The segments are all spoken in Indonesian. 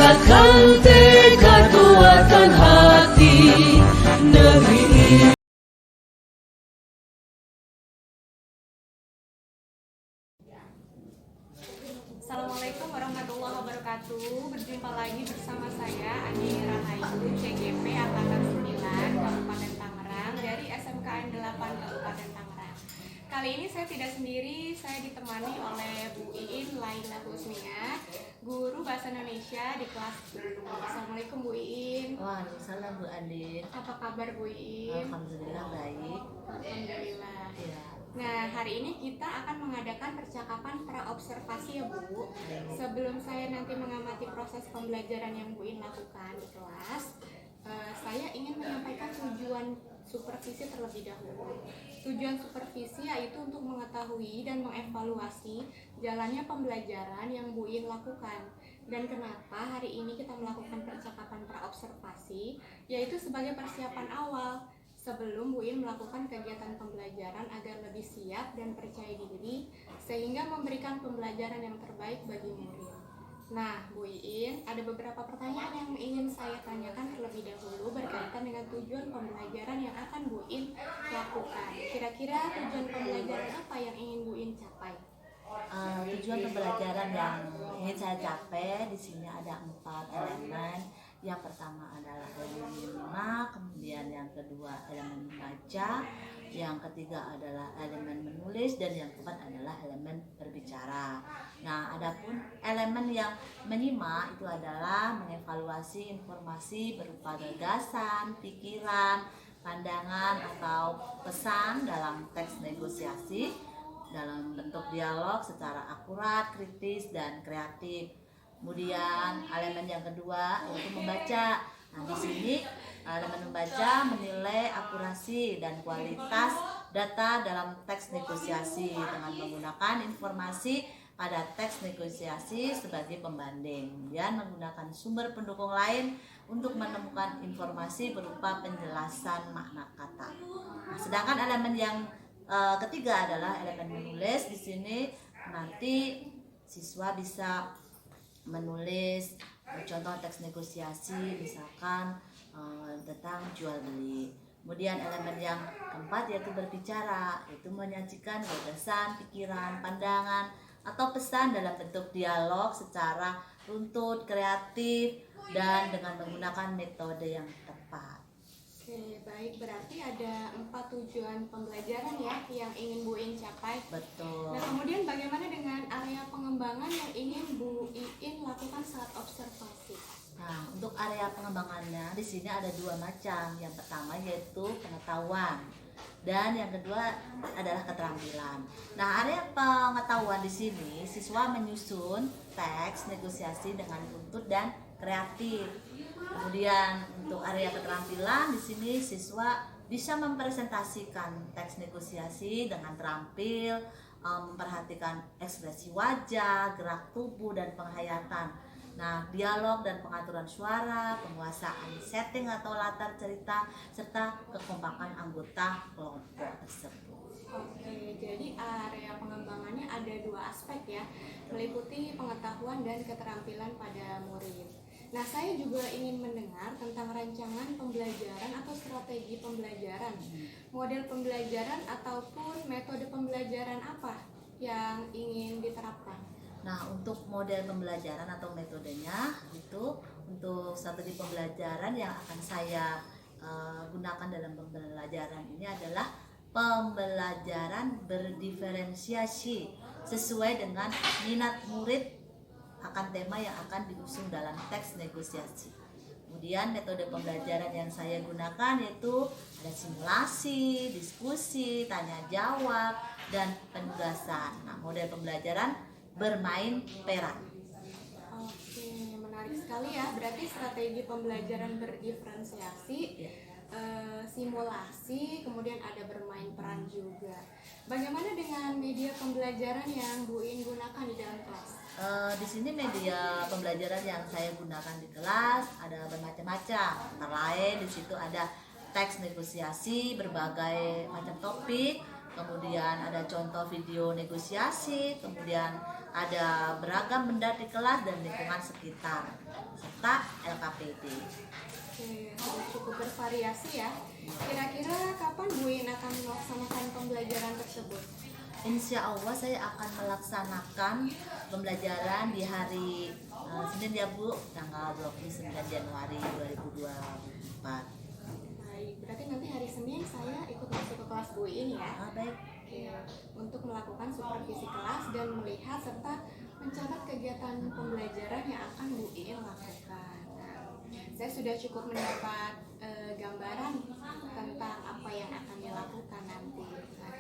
tingkatkan tekad, kuatkan hati negeri ini. Assalamualaikum warahmatullahi wabarakatuh. Berjumpa lagi bersama saya Andi Rahayu, CGP Angkatan 9 Kabupaten Tangerang dari SMKN 8 Kabupaten Tangerang. Kali ini saya tidak sendiri, saya ditemani oleh Bu Iin Laila Husnia, guru bahasa Indonesia di kelas 10. Assalamualaikum Bu Iin. Waalaikumsalam Bu Andin. Apa kabar Bu Iin? Alhamdulillah baik. Alhamdulillah. Ya. Nah, hari ini kita akan mengadakan percakapan praobservasi ya Bu. Sebelum saya nanti mengamati proses pembelajaran yang Bu In lakukan di kelas, saya ingin menyampaikan tujuan supervisi terlebih dahulu. Tujuan supervisi yaitu untuk mengetahui dan mengevaluasi jalannya pembelajaran yang Bu In lakukan. Dan kenapa hari ini kita melakukan percakapan praobservasi, yaitu sebagai persiapan awal sebelum Bu In melakukan kegiatan pembelajaran agar lebih siap dan percaya diri sehingga memberikan pembelajaran yang terbaik bagi murid. Nah, Bu In, ada beberapa pertanyaan yang ingin saya tanyakan terlebih dahulu berkaitan dengan tujuan pembelajaran yang akan Bu In lakukan. Kira-kira tujuan pembelajaran apa yang ingin Bu In capai? Tujuan pembelajaran yang ingin saya capai di sini ada 4 elemen. Yang pertama adalah elemen menyimak, kemudian yang kedua elemen membaca, yang ketiga adalah elemen menulis, dan yang keempat adalah elemen berbicara. Nah, adapun elemen yang menyimak itu adalah mengevaluasi informasi berupa gagasan, pikiran, pandangan atau pesan dalam teks negosiasi dalam bentuk dialog secara akurat, kritis, dan kreatif. Kemudian elemen yang kedua yaitu membaca. Nah, di sini elemen membaca menilai akurasi dan kualitas data dalam teks negosiasi dengan menggunakan informasi pada teks negosiasi sebagai pembanding. Kemudian menggunakan sumber pendukung lain untuk menemukan informasi berupa penjelasan makna kata. Nah, sedangkan elemen yang ketiga adalah elemen menulis. Di sini nanti siswa bisa menulis contoh teks negosiasi misalkan tentang jual beli. Kemudian elemen yang keempat yaitu berbicara, yaitu menyajikan gagasan, pikiran, pandangan atau pesan dalam bentuk dialog secara runtut, kreatif, dan dengan menggunakan metode yang tepat. Oke, baik. Berarti ada 4 tujuan pembelajaran ya yang ingin Bu In capai. Betul. Nah, kemudian bagaimana dengan area pengembangan yang ingin Bu In lakukan saat observasi? Nah, untuk area pengembangannya di sini ada 2 macam. Yang pertama yaitu pengetahuan dan yang kedua adalah keterampilan. Nah, area pengetahuan di sini siswa menyusun teks negosiasi dengan runtut dan kreatif. Kemudian untuk area keterampilan di sini siswa bisa mempresentasikan teks negosiasi dengan terampil, memperhatikan ekspresi wajah, gerak tubuh, dan penghayatan. Nah, dialog dan pengaturan suara, penguasaan setting atau latar cerita, serta kekompakan anggota kelompok tersebut. Oke, jadi area pengembangannya ada 2 aspek ya, meliputi pengetahuan dan keterampilan pada murid. Nah, saya juga ingin mendengar tentang rancangan pembelajaran atau strategi pembelajaran, model pembelajaran ataupun metode pembelajaran apa yang ingin diterapkan. Nah, untuk model pembelajaran atau metodenya itu untuk strategi pembelajaran yang akan saya gunakan dalam pembelajaran ini adalah pembelajaran berdiferensiasi sesuai dengan minat murid akan tema yang akan diusung dalam teks negosiasi. Kemudian metode pembelajaran yang saya gunakan yaitu ada simulasi, diskusi, tanya jawab, dan penugasan. Nah, model pembelajaran bermain peran. Oke, menarik sekali ya. Berarti strategi pembelajaran berdiferensiasi, simulasi, kemudian ada bermain peran juga. Bagaimana dengan media pembelajaran yang Bu In gunakan di dalam kelas? Di sini media pembelajaran yang saya gunakan di kelas ada bermacam-macam. Antara lain di situ ada teks negosiasi berbagai macam topik, kemudian ada contoh video negosiasi, kemudian ada beragam benda di kelas dan lingkungan sekitar, serta LKPD. Oke, sudah cukup bervariasi ya. Kira-kira kapan Bu In akan melaksanakan pembelajaran tersebut? Insya Allah saya akan melaksanakan pembelajaran di hari Senin ya Bu, tanggal 29 Januari 2024. Baik, berarti nanti hari Senin saya ikut masuk ke kelas Bu In ya. Baik. Oke, untuk melakukan supervisi kelas dan melihat serta mencatat kegiatan pembelajaran yang akan Bu In lakukan. Nah, saya sudah cukup mendapat gambaran tentang apa yang akan dilakukan nanti. Nah,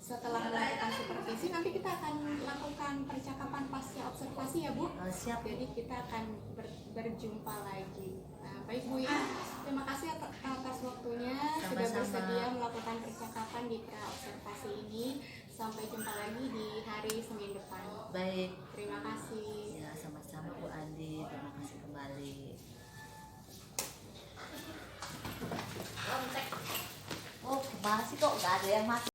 setelah melakukan supervisi nanti kita akan melakukan percakapan pasca observasi ya Bu. Siap. Jadi kita akan berjumpa lagi. Nah, baik Bu In, terima kasih atas waktunya sudah Sama-sama. bersedia melakukan percakapan di pra observasi ini. Sampai jumpa lagi di hari Senin depan. Baik. Terima kasih. Ya, sama-sama Bu Andi. Terima kasih kembali. Oh, gimana sih kok nggak ada yang masuk?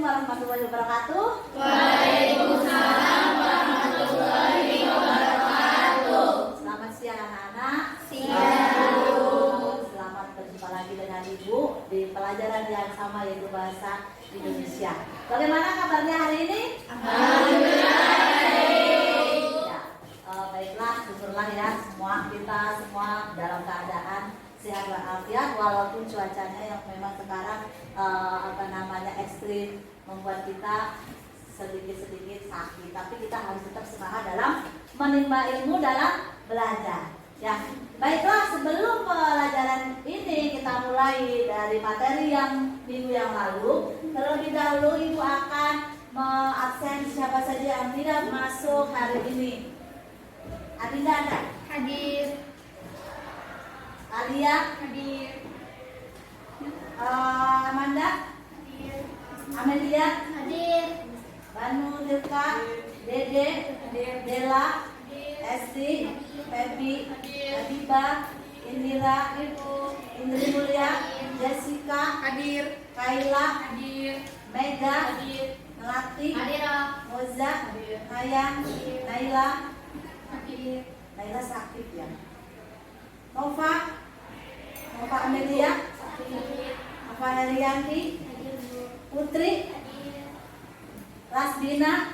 Warahmatullahi wabarakatuh. Waalaikumsalam warahmatullahi wabarakatuh. Selamat siang anak-anak. Selamat berjumpa lagi dengan Ibu di pelajaran yang sama yaitu bahasa Indonesia. Bagaimana kabarnya hari ini? Ya, baiklah, syukurlah ya kita semua dalam keadaan sehat walafiat walaupun cuacanya yang memang sekarang ekstrim membuat kita sedikit-sedikit sakit, tapi kita harus tetap semangat dalam menimba ilmu dalam belajar. Ya, baiklah, sebelum pelajaran ini kita mulai dari materi yang minggu yang lalu, terlebih dahulu Ibu akan mengabsen siapa saja yang tidak masuk hari ini. Adinda ada? Hadir. Alia? Hadir. Amanda? Hadir. Amelia? Hadir. Banu, Dirka, Dede, Dela, Esti, Pepi, Adiba, Indira, Indri Mulia, Jessica, Hadir. Kaila, Hadir. Mega, Hadir. Melati, Hadir. Moza, Nayang, Naila. Hadir. Naila sakit ya. Nova Amelia, Nova Herianti, Putri, Rasdina,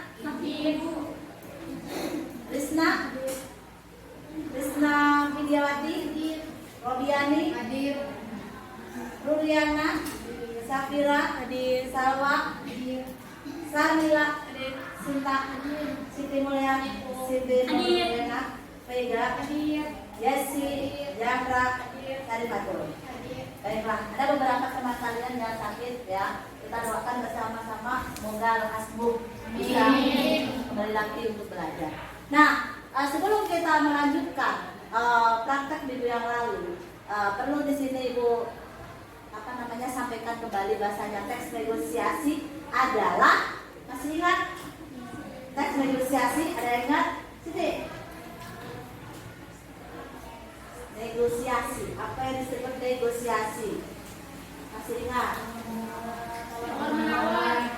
Risna Widiawati, Robiani, Ruriana, Safira, Salwa, Sarmila, Sinta, Siti Mulyani, Siti Mulyana, Vega, Yesi, Jandra, Sarifatul. Baiklah, ada beberapa teman kalian yang sakit ya. Kita doakan bersama-sama semoga lekas sembuh bisa kembali lagi untuk belajar. Nah, sebelum kita melanjutkan praktek minggu yang lalu, perlu di sini Ibu sampaikan kembali bahasanya teks negosiasi adalah, masih ingat teks negosiasi? Ada yang ingat? Sini. Negosiasi, apa yang disebut negosiasi? Masih ingat?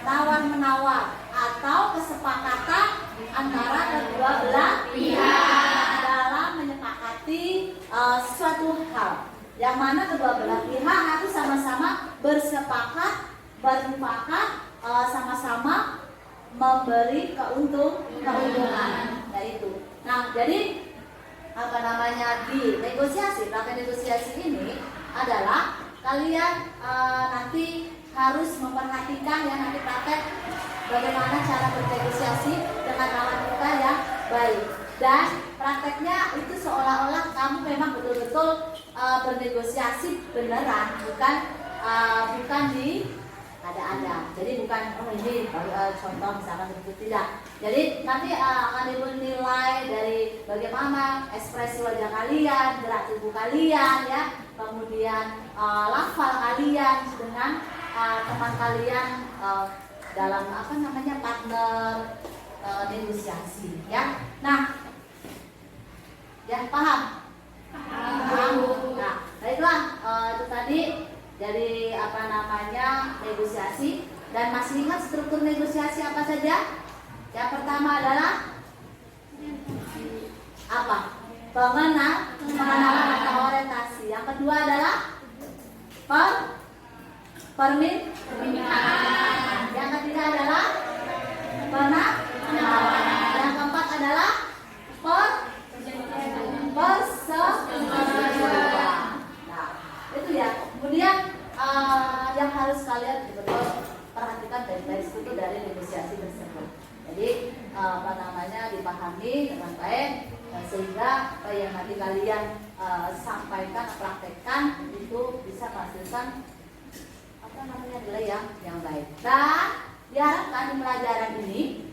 Tawar menawar atau kesepakatan antara kedua belah pihak dalam menyepakati suatu hal, yang mana kedua belah pihak harus sama-sama bersepakat, bermufakat, sama-sama memberi keuntungan, yaitu. Nah, jadi di negosiasi, praktek negosiasi ini adalah kalian nanti harus memperhatikan ya, nanti praktek bagaimana cara bernegosiasi dengan lawan kita yang baik, dan prakteknya itu seolah-olah kamu memang betul-betul bernegosiasi beneran, bukan di ada-ada. Jadi bukan ini contoh misalkan seperti, tidak. Jadi nanti akan dinilai dari bagaimana ekspresi wajah kalian, gerak tubuh kalian ya, kemudian lafal kalian dengan teman kalian dalam partner negosiasi ya. Nah, ya paham? Paham. Nah, baiklah, itu tadi dari apa namanya negosiasi. Dan masih ingat struktur negosiasi apa saja? Yang pertama adalah apa? Pengenalan atau orientasi. Yang kedua adalah permintaan. Yang ketiga adalah penawaran. Yang keempat adalah persetujuan. Nah, itu ya. Kemudian yang harus kalian betul-betul perhatikan baik-baik itu dari negosiasi tersebut. Jadi apa namanya dipahami dengan baik sehingga apa yang nanti kalian sampaikan, praktekkan itu bisa menghasilkan apa namanya nilai yang baik. Dan diharapkan di pelajaran ini,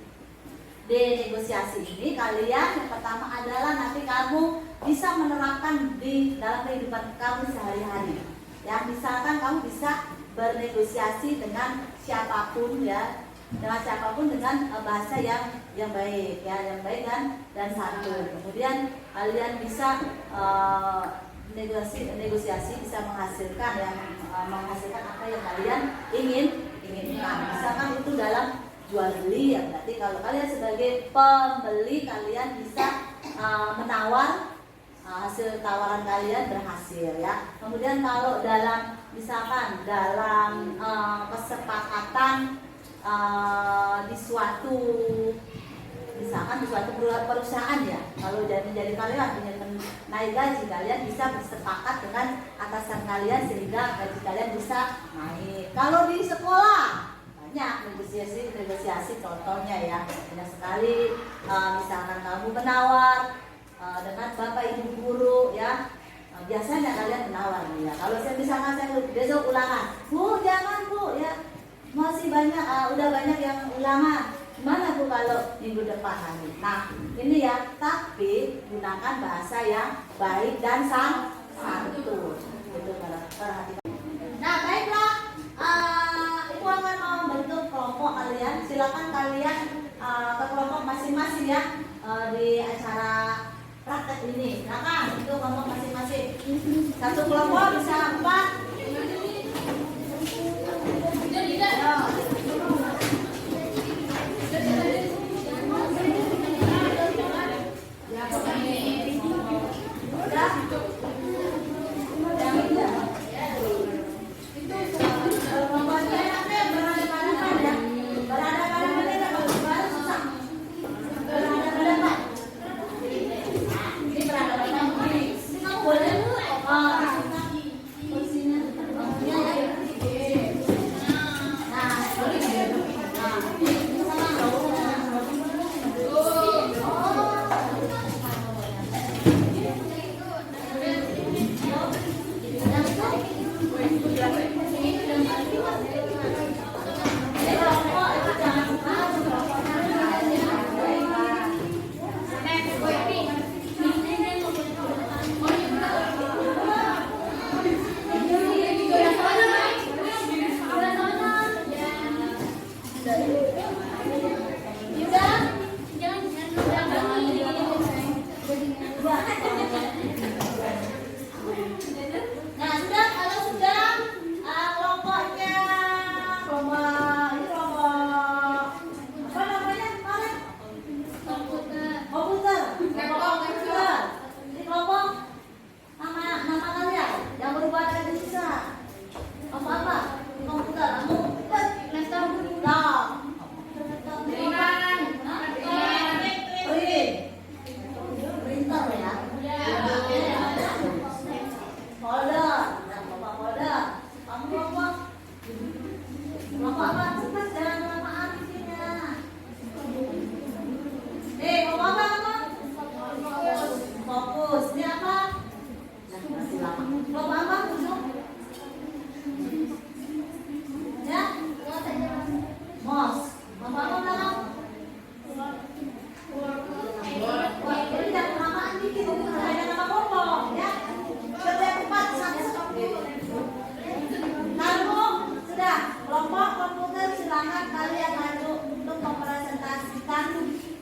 di negosiasi ini kalian yang pertama adalah nanti kamu bisa menerapkan di dalam kehidupan kamu sehari-hari. Ya, misalkan kamu bisa bernegosiasi dengan siapapun ya, dengan siapapun dengan bahasa yang baik ya, yang baik dan santun. Kemudian kalian bisa negosiasi bisa menghasilkan menghasilkan apa yang kalian inginkan. Misalkan itu dalam jual beli ya, berarti kalau kalian sebagai pembeli kalian bisa menawar hasil tawaran kalian berhasil ya. Kemudian kalau dalam misalkan dalam kesepakatan di suatu misalkan di suatu perusahaan ya, kalau menjadi karyawan ingin naik gaji, kalian bisa bersepakat dengan atasan kalian sehingga gaji kalian bisa naik. Kalau di sekolah banyak negosiasi contohnya ya, banyak sekali misalkan kamu menawar dengan bapak ibu guru ya, biasanya kalian menawar ya. Kalau saya misalkan saya besok ulangan, bu jangan bu ya, masih banyak udah banyak yang ulangan, gimana bu kalau minggu depan nanti. Nah ini ya, tapi gunakan bahasa yang baik dan santun itu perhatikan. Nah baiklah, ibu akan membentuk kelompok kalian. Silakan kalian ke kelompok masing-masing ya di acara praktek ini. Silakan itu kelompok masing-masing. Satu kelompok bisa 4.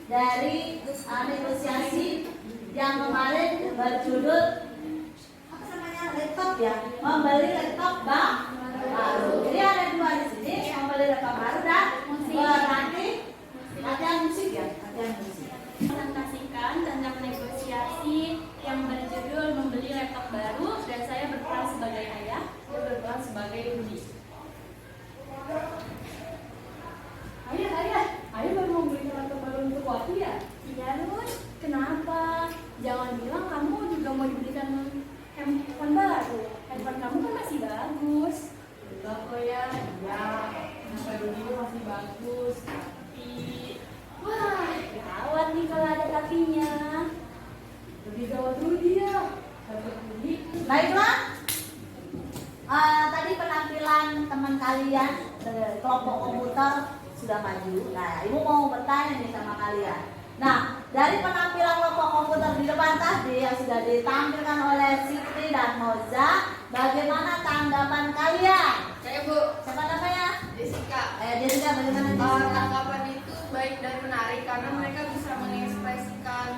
Dari negosiasi yang kemarin berjudul apa namanya laptop ya, membeli laptop baru. Jadi ada dua di sini, membeli laptop baru dan nanti latihan musik ya, latihan musik. Presentasikan tentang negosiasi yang berjudul membeli laptop baru dan saya berperan sebagai ayah dan berperan sebagai Rudi. Ayah baru mau beli laptop baru untuk waktu ya? Iya Rud, kenapa? Jangan bilang kamu juga mau dibelikan handphone baru. Handphone kamu kan masih bagus. Enggak kok ya, iya. Sampai dulu masih bagus, tapi Wah, gawat nih kalau ada kakinya. lebih gawat dulu dia. Dapat Rudi. Baiklah, tadi penampilan teman kalian kelompok komputer sudah maju. Nah, ibu mau bertanya nih sama kalian. Nah, dari penampilan kelompok komputer di depan tadi yang sudah ditampilkan oleh Siti dan Moza, bagaimana tanggapan kalian? Saya Bu Siapa namanya? Jessica. Jessica, bagaimana Eh, Jessica? tanggapan itu baik dan menarik karena mereka bisa mengekspresikan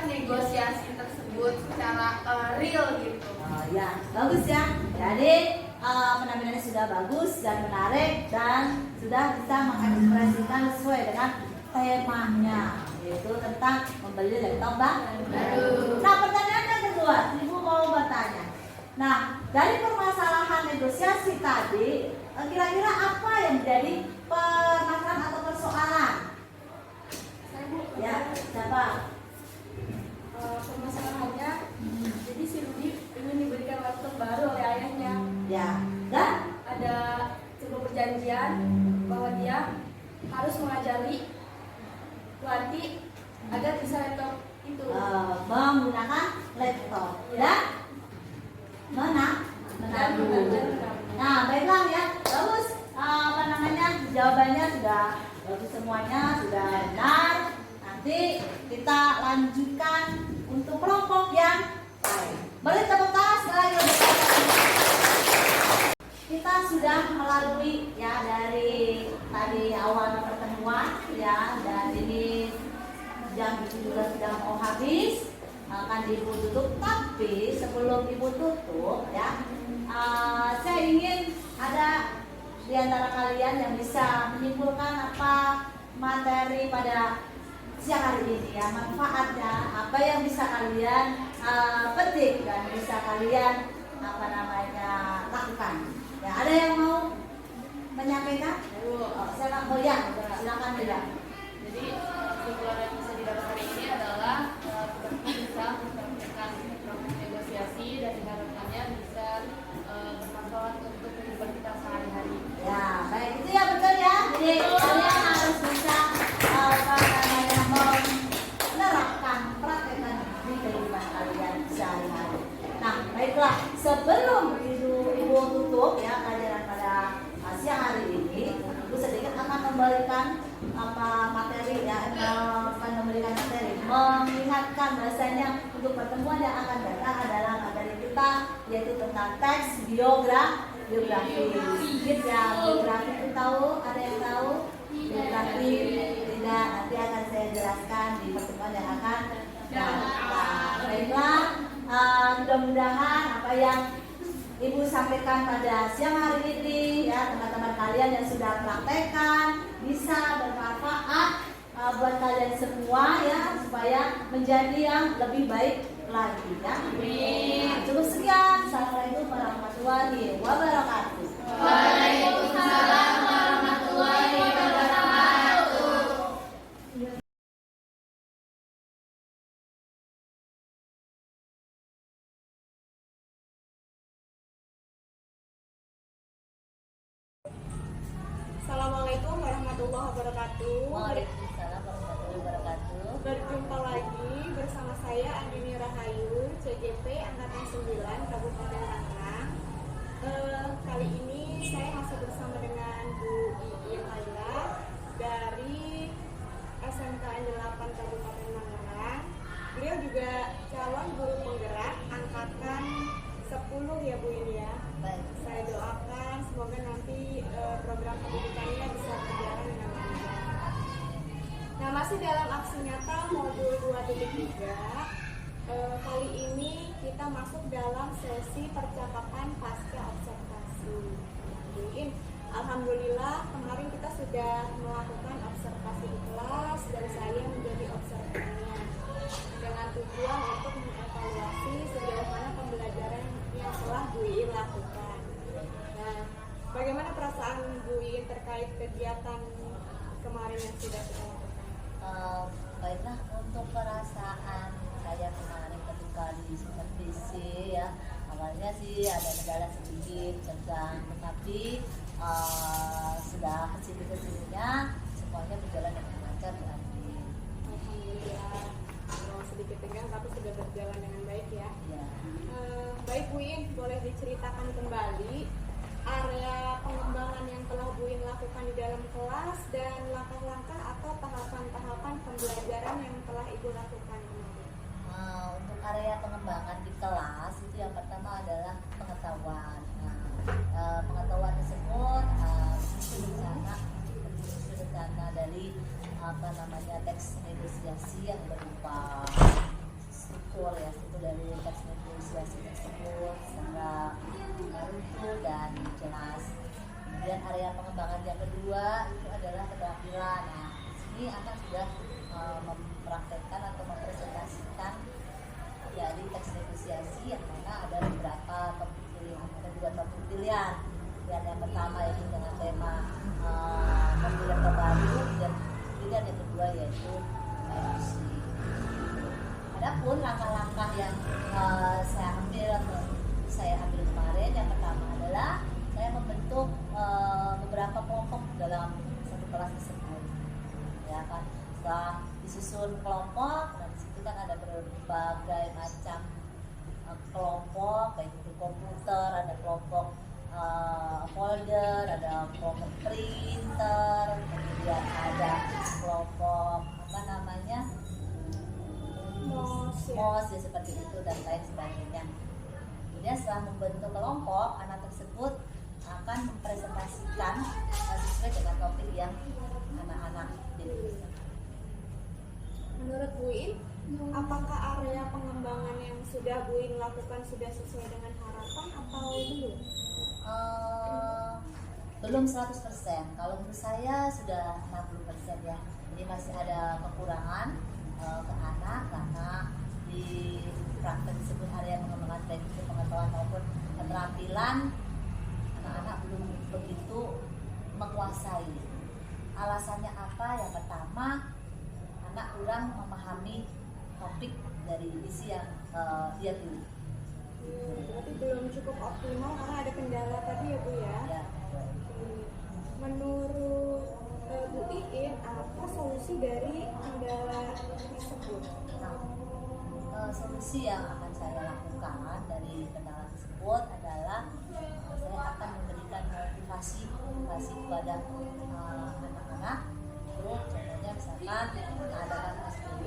negosiasi tersebut secara real gitu. Oh ya, bagus ya. Jadi penampilannya sudah bagus dan menarik dan sudah bisa mengekspresikan sesuai dengan temanya, yaitu tentang membeli laptop baru. Nah, pertanyaan yang kedua, ibu mau bertanya. Nah, dari permasalahan negosiasi tadi, kira-kira apa yang menjadi permasalahan atau persoalan? Ya, siapa? Permasalahannya, jadi si Rudi ingin diberikan laptop baru oleh ayahnya. Ya, dan Ada sebuah perjanjian bahwa dia harus mengajari Wanti agar bisa laptop itu. menggunakan laptop dan menabung. Nah, baiklah ya, bagus. Jawabannya sudah bagus semuanya, sudah benar. Nanti kita lanjutkan untuk kelompok yang lain. Beri tepuk tangan sekali lagi. Kita sudah melalui ya dari tadi awal pertemuan ya, dan ini jam juga sudah mau habis, akan ibu tutup. Tapi sebelum ibu tutup ya, saya ingin ada di antara kalian yang bisa menyimpulkan apa materi pada siang hari ini ya, manfaatnya apa yang bisa kalian petik dan bisa kalian lakukan ya. Ada yang mau menyampaikan? Saya mau ya, silakan tidak. Jadi kesimpulan yang bisa didapat hari ini adalah kita bisa mempraktikkan proses negosiasi dan diharapkannya bisa bermanfaat untuk kehidupan kita sehari-hari. Ya, baik, itu ya, betul ya. Jadi kalian harus bisa menerapkan, praktekkan di kehidupan kalian sehari-hari. Nah, baiklah, sebelum ibu tutup ya pelajaran pada siang hari ini, ibu sedikit akan memberikan materi ya, akan memberikan materi, mengingatkan bahasanya untuk pertemuan yang akan datang adalah materi kita, yaitu tentang teks biografi. Sedikit ya, biografi itu tahu? Ada yang tahu? Biografi tidak, nanti akan saya jelaskan di pertemuan yang akan datang. Baiklah, mudah-mudahan apa yang ibu sampaikan pada siang hari ini ya, teman-teman kalian yang sudah praktekkan bisa bermanfaat buat kalian semua ya, supaya menjadi yang lebih baik lagi ya. Amin. Cukup sekian. Assalamualaikum warahmatullahi wabarakatuh. Waalaikumsalam warahmatullahi wabarakatuh. Assalamualaikum warahmatullahi wabarakatuh. Waalaikumsalam warahmatullahi wabarakatuh. Berjumpa lagi bersama saya Andini Rahayu, CJP Angkatan 9 Kabupaten Tangerang. Kali ini saya masih bersama dengan Bu Iin Laila dari SMK 8 Kabupaten Tangerang. Beliau juga calon guru penggerak angkatan 10 ya Bu ini ya. Baik. Saya doakan semoga nanti program pendidikannya bisa berjalan dengan lancar. Nama Masih dalam aksi nyata modul 2.3. Kali ini kita masuk dalam sesi percakapan pasca observasi. Alhamdulillah kemarin kita sudah melakukan observasi di kelas dan saya menjadi observernya dengan tujuan untuk mengevaluasi sejauh mana pembelajaran yang telah Bu Iin lakukan. Nah, bagaimana perasaan Bu Iin terkait kegiatan kemarin yang sudah kita lakukan? Baiklah, untuk perasaan saya kemarin ketika di supervisi ya, awalnya sih ada kendala sedikit tentang, tetapi sudah kesini-kesininya semuanya berjalan dengan lancar berarti. Alhamdulillah, sedikit tegang tapi sudah berjalan dengan baik ya. Ya. Baik Bu Iin, boleh diceritakan kembali area pengembangan yang telah Bu Iin lakukan di dalam kelas dan langkah-langkah atau tahapan-tahapan pembelajaran yang telah Ibu lakukan kemarin. Untuk area pengembangan di kelas itu yang pertama adalah pengetahuan. Pengetahuan tersebut itu rencana dari teks negosiasi yang berupa struktur dari teks negosiasi tersebut secara runtuh dan jelas. Kemudian area pengembangan yang kedua itu adalah keterampilan. Nah, di sini akan sudah mempraktekkan atau mempresentasikan dari teks negosiasi yang mana ada beberapa topik pilihan, ada 2 topik pilihan. Dan yang pertama yaitu dengan tema pemilihan terbaru, dan pilihan yang kedua yaitu emosi. Adapun langkah-langkah yang saya ambil kemarin, yang pertama adalah saya membentuk beberapa kelompok dalam satu kelas tersebut. Ya kan, setelah disusun kelompok, dan disitu kan ada berbagai macam kelompok, baik itu komputer, ada kelompok folder, ada kelompok printer, kemudian ada kelompok mos ya, seperti itu dan lain sebagainya. Kemudian setelah membentuk kelompok, anak tersebut akan mempresentasikan sesuai dengan topik yang anak-anak pilih. Menurut Bu Iin, apakah area pengembangan yang sudah Bu Iin lakukan sudah sesuai dengan harapan atau belum? Belum 100%. Kalau menurut saya sudah 60% ya. Jadi masih ada kekurangan ke anak karena di praktek tersebut area pengembangan baik itu pengetahuan maupun keterampilan, anak-anak belum begitu menguasai. Alasannya apa? Yang pertama, anak kurang memahami topik dari isi yang dia pilih. Berarti belum cukup optimal karena ada kendala tadi ya Bu ya? Ya. Menurut Bu Iin, apa solusi dari kendala tersebut? Solusi yang akan saya lakukan dari kendala tersebut adalah saya akan memberikan motivasi kepada anak-anak. Terus contohnya misalkan mengadakan SPB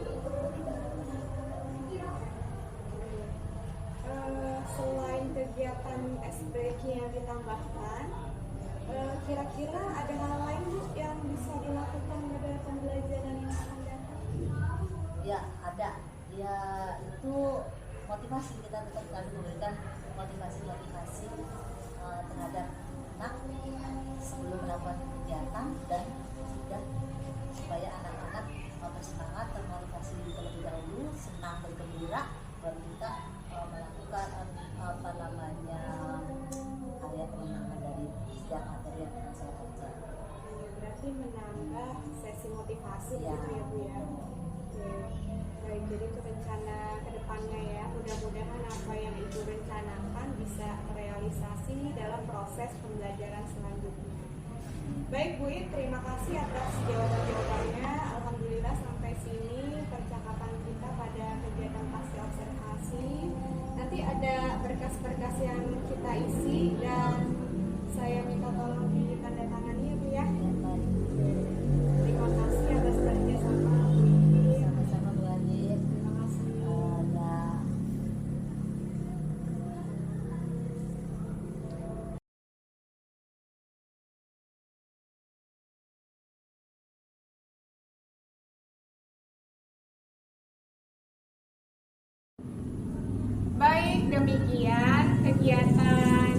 selain kegiatan SPK yang ditambahkan, kira-kira ada hal lain Bu yang bisa dilakukan pada pembelajaran yang akan datang? Ya, ada. Ya, itu motivasi, kita tetap harus memberikan motivasi terhadap anak sebelum melakukan kegiatan dan sudah supaya anak-anak bersemangat, termotivasi terlebih dahulu, senang bergembira baru kita melakukan area pengembangan dari setiap materi yang akan saya baca. Berarti menambah sesi motivasi Ya. gitu ya Bu ya. Oke. Baik, jadi itu rencana kedepannya ya. Mudah-mudahan apa yang Ibu rencanakan bisa terrealisasi dalam proses pembelajaran selanjutnya. Baik Bu Iin, terima kasih atas jawaban-jawabannya. Alhamdulillah sampai sini percakapan kita pada kegiatan pasca observasi. Nanti ada berkas-berkas yang kita isi dan saya minta tolong ditandatangani ya Bu ya. Terima kasih atas kerjasama Bu Iin. Sama-sama Bu Adi. Terima kasih. demikian kegiatan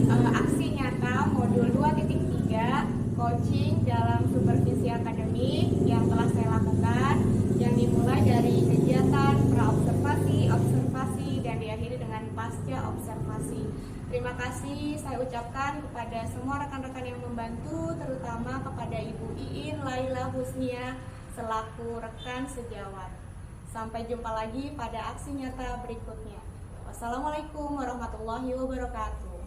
aksi nyata modul 2.3 coaching dalam supervisi akademik yang telah saya lakukan, yang dimulai dari kegiatan pra-observasi, observasi, dan diakhiri dengan pasca observasi. Terima kasih saya ucapkan kepada semua rekan-rekan yang membantu, terutama kepada Ibu Iin Laila Husnia selaku rekan sejawat. Sampai jumpa lagi pada aksi nyata berikutnya. Wassalamualaikum warahmatullahi wabarakatuh.